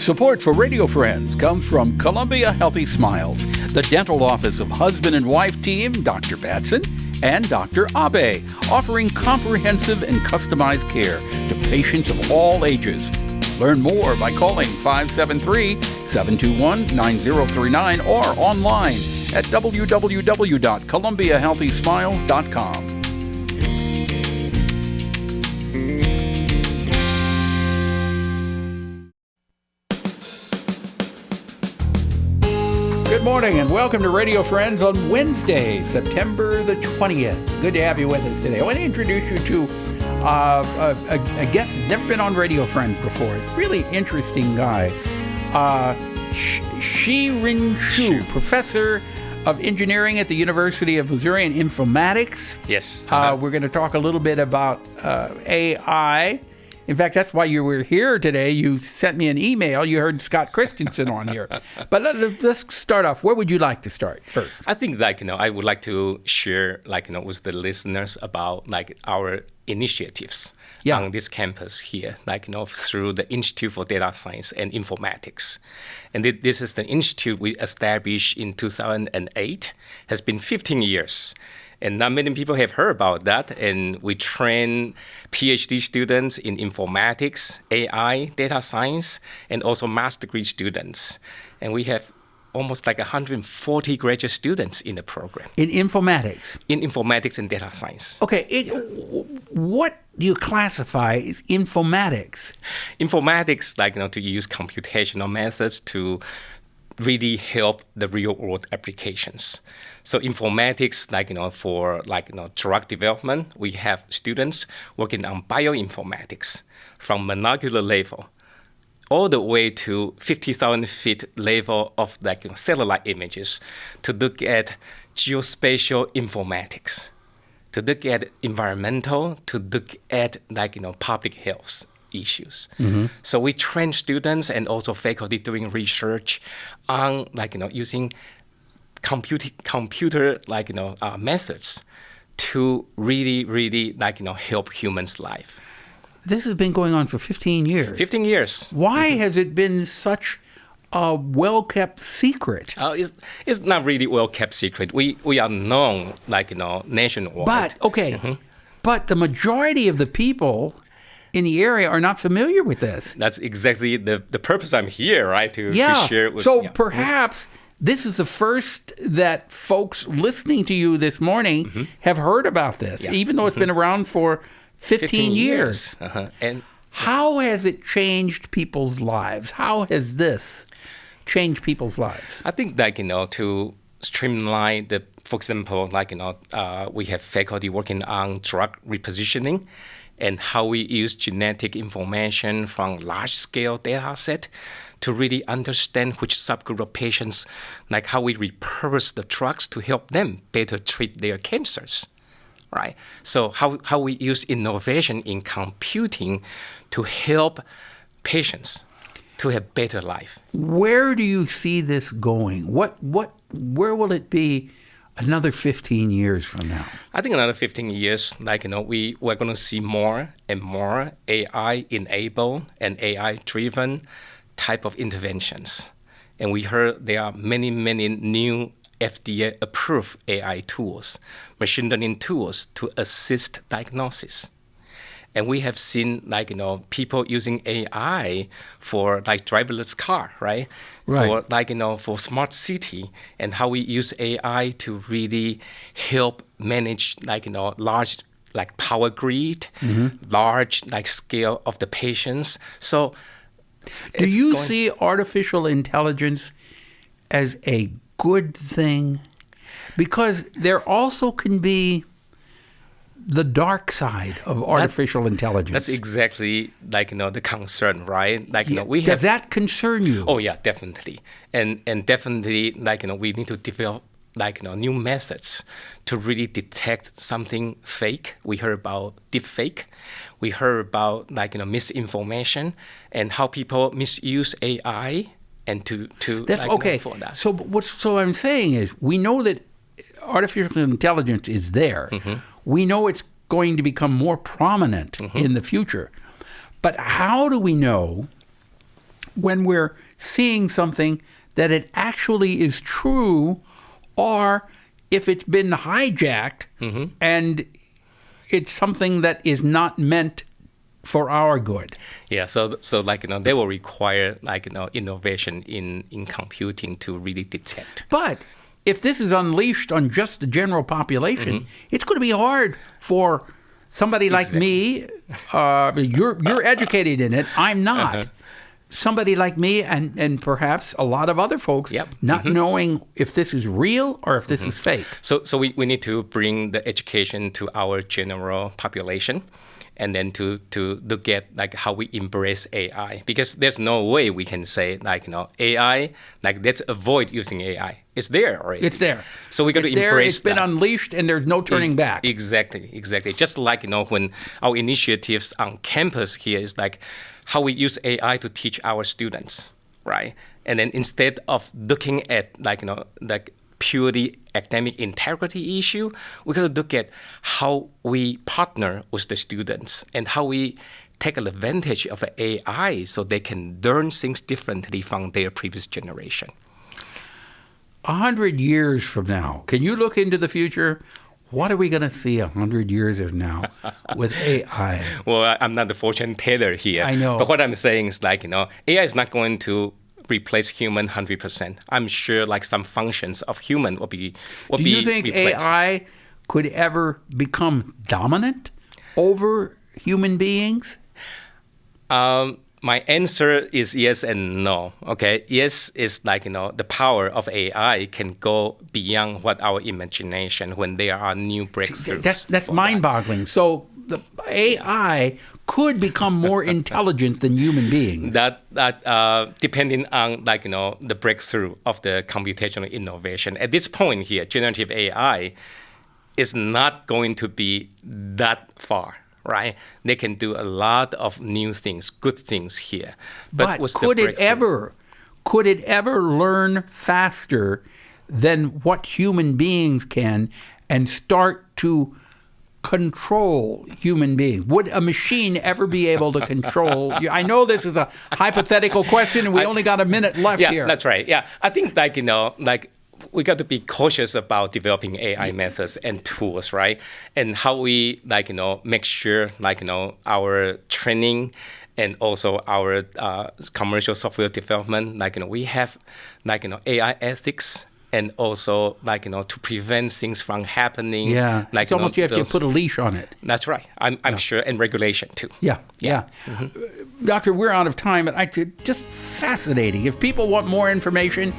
Support for Radio Friends comes from Columbia Healthy Smiles, the dental office of husband and wife team Dr. Batson and Dr. Abe, offering comprehensive and customized care to patients of all ages. Learn more by calling 573-721-9039 or online at www.columbiahealthysmiles.com. Good morning and welcome to Radio Friends on Wednesday, September the 20th. Good to have you with us today. I want to introduce you to a guest who's never been on Radio Friends before. Really interesting guy. Chi-Ren Shyu, professor of engineering at the University of Missouri in informatics. Yes. We're going to talk a little bit about AI. In fact, that's why you were here today. You sent me an email. You heard Scott Christensen on here. But let's start off. Where would you like to start first? I think, I would like to share, with the listeners about, our initiatives on this campus here, through the Institute for Data Science and Informatics. And this is the institute we established in 2008. Has been 15 years. And not many people have heard about that. And we train PhD students in informatics, AI, data science, and also master's degree students. And we have almost 140 graduate students in the program. In informatics? In informatics and data science. Okay. What do you classify as informatics? Informatics, to use computational methods to really help the real world applications. So informatics, for drug development, we have students working on bioinformatics from molecular level all the way to 50,000 feet level of satellite images to look at geospatial informatics, to look at environmental, to look at public health issues. Mm-hmm. So we train students and also faculty doing research on using computer methods to really help humans' life. This has been going on for 15 years. 15 years. Why has it been such a well-kept secret? It's not really well-kept secret. We are known nationwide. But but the majority of the people in the area are not familiar with this. That's exactly the purpose I'm here, right? To share it with you. So perhaps this is the first that folks listening to you this morning have heard about this, even though it's been around for 15 years. And how has it changed people's lives? How has this changed people's lives? I think to streamline for example, we have faculty working on drug repositioning and how we use genetic information from large-scale data set to really understand which subgroup of patients, how we repurpose the drugs to help them better treat their cancers, right? So how we use innovation in computing to help patients to have better life. Where do you see this going? Where will it be another 15 years from now? I think another 15 years, we're going to see more and more AI-enabled and AI-driven type of interventions. And we heard there are many new FDA-approved AI tools, machine learning tools to assist diagnosis. And we have seen, people using AI for driverless car, right? For for smart city, and how we use AI to really help manage large power grid, large scale of the patients. So, do you see artificial intelligence as a good thing? Because there also can be the dark side of artificial intelligence. That's exactly the concern, right? Does that concern you? Oh yeah, definitely, and definitely we need to develop new methods to really detect something fake. We heard about deep fake. We heard about misinformation and how people misuse AI and to that's okay. For that. So I'm saying is we know that artificial intelligence is there. Mm-hmm. We know it's going to become more prominent in the future. But how do we know when we're seeing something that it actually is true, or if it's been hijacked and it's something that is not meant for our good. Yeah, so they will require innovation in computing to really detect. But if this is unleashed on just the general population, it's going to be hard for somebody like me. You're educated in it. I'm not. Somebody like me and perhaps a lot of other folks not knowing if this is real or if this is fake. So we need to bring the education to our general population, and then to look at how we embrace AI, because there's no way we can say AI, let's avoid using AI. It's there already. It's there. So we got to embrace It's been unleashed and there's no turning back. Exactly. Just like when our initiatives on campus here is how we use AI to teach our students, right? And then instead of looking at purely academic integrity issue, we got to look at how we partner with the students and how we take advantage of AI so they can learn things differently from their previous generation. 100 years from now, can you look into the future? What are we going to see 100 years from now with AI? Well, I'm not the fortune teller here. I know. But what I'm saying is AI is not going to replace human 100%. I'm sure some functions of human will be Do you think replaced. AI could ever become dominant over human beings? My answer is yes and no. Okay, yes is the power of AI can go beyond what our imagination when there are new breakthroughs. That's mind-boggling. So the AI could become more intelligent than human beings. That depending on the breakthrough of the computational innovation. At this point here, generative AI is not going to be that far. Right, they can do a lot of new things, good things here. But could it ever learn faster than what human beings can and start to control human beings? Would a machine ever be able to control? I know this is a hypothetical question, and we only got a minute left here. Yeah, that's right. Yeah, I think we got to be cautious about developing AI methods and tools, right? And how we make sure our training and also our commercial software development, we have AI ethics and also to prevent things from happening. Yeah, it's almost you have to put a leash on it. That's right. I'm sure, and regulation too. Yeah. Doctor, we're out of time, but just fascinating. If people want more information,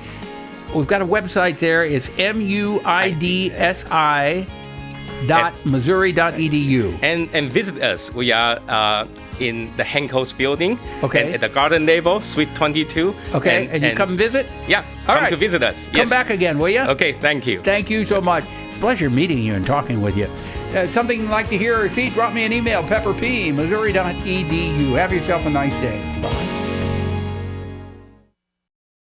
we've got a website there. It's MUIDSI.Missouri.edu. And visit us. We are in the Hanco's building. Okay. And at the Garden Level, Suite 22. Okay. And you come visit? Yeah. Come to visit us. Come back again, will you? Okay. Thank you. Thank you so much. It's a pleasure meeting you and talking with you. Something you'd like to hear or see, drop me an email, pepperp, Missouri.edu. Have yourself a nice day. Bye.